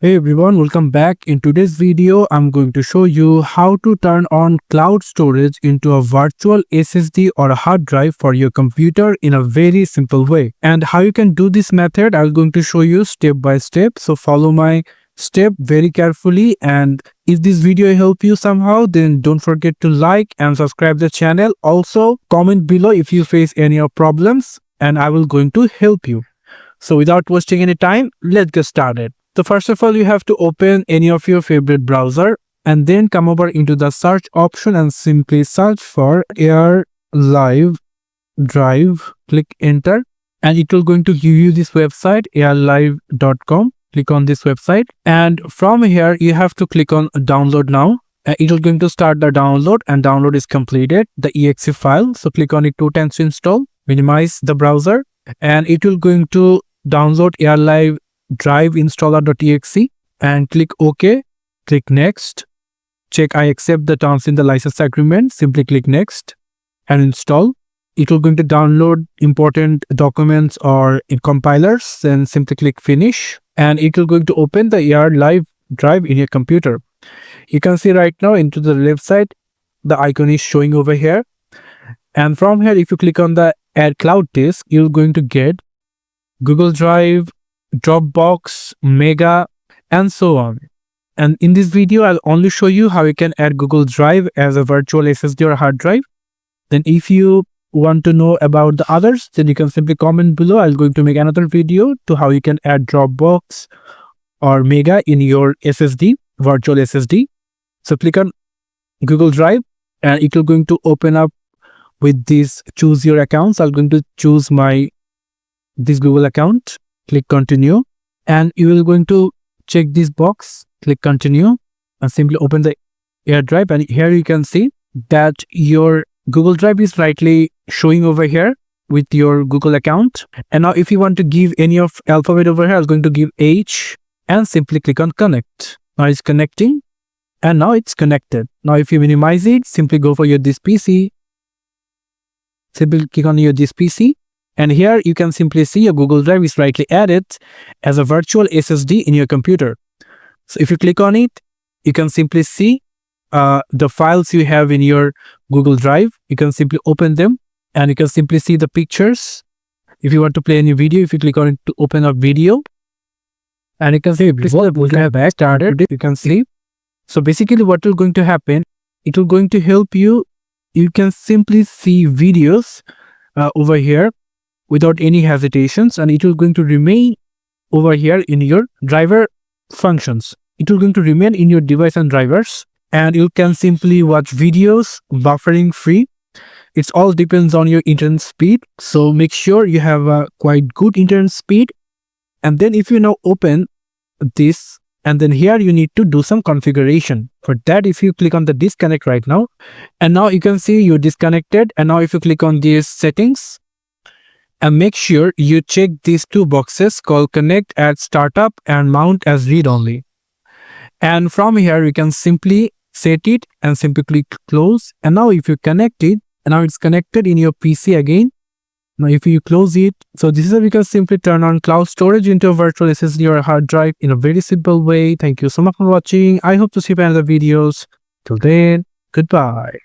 Hey everyone, welcome back. In today's video, I'm going to show you how to turn on cloud storage into a virtual SSD or a hard drive for your computer in a very simple way. And how you can do this method, I'm going to show you step by step. So follow my step very carefully, and if this video helped you somehow, then don't forget to like and subscribe the channel. Also, comment below if you face any of problems and I will going to help you. So without wasting any time, let's get started. So first of all, you have to open any of your favorite browser and then come over into the search option and simply search for Air Live Drive. Click enter and it will going to give you this website airlive.com. Click on this website and from here you have to click on download now. It will going to start the download and download is completed, the exe file. So click on it 2 times to install, minimize the browser and it will going to download Airlive Drive installer.exe and click OK. Click next. Check I accept the terms in the license agreement. Simply click next and install. It will going to download important documents or in compilers. Then simply click finish and it will going to open the Airlive Drive in your computer. You can see right now into the left side, the icon is showing over here. And from here, if you click on the Add Cloud Disk, you're going to get Google Drive, Dropbox, Mega, and so on. And in this video, I'll only show you how you can add Google Drive as a virtual SSD or hard drive. Then if you want to know about the others, then you can simply comment below. I'm going to make another video to how you can add Dropbox or Mega in your SSD, virtual SSD. So click on Google Drive and it will going to open up with this choose your accounts. I'm going to choose this Google account. Click continue and you will going to check this box. Click continue and simply open the AirDrive and here you can see that your Google Drive is rightly showing over here with your Google account. And now if you want to give any of alphabet over here, I'm going to give H and simply click on connect. Now it's connecting and now it's connected. Now if you minimize it, simply go for your this PC. Simply click on your this PC. And here you can simply see your Google Drive is rightly added as a virtual SSD in your computer. So if you click on it, you can simply see the files you have in your Google Drive. You can simply open them and you can simply see the pictures. If you want to play any video, if you click on it to open a video, and you can see started, you can see. So basically what will going to happen, it will going to help you. You can simply see videos over here without any hesitations, and it will going to remain over here in your driver functions. It will going to remain in your device and drivers, and you can simply watch videos buffering free. It all depends on your internet speed. So make sure you have a quite good internet speed. And then if you now open this, and then here you need to do some configuration. For that, if you click on the disconnect right now, and now you can see you're disconnected. And now if you click on these settings, and make sure you check these two boxes called connect at startup and mount as read only. And from here, you can simply set it and simply click close. And now if you connect it, and now it's connected in your PC again. Now if you close it, so this is how you can simply turn on cloud storage into a virtual SSD or a hard drive in a very simple way. Thank you so much for watching. I hope to see you in other videos. Till then, goodbye.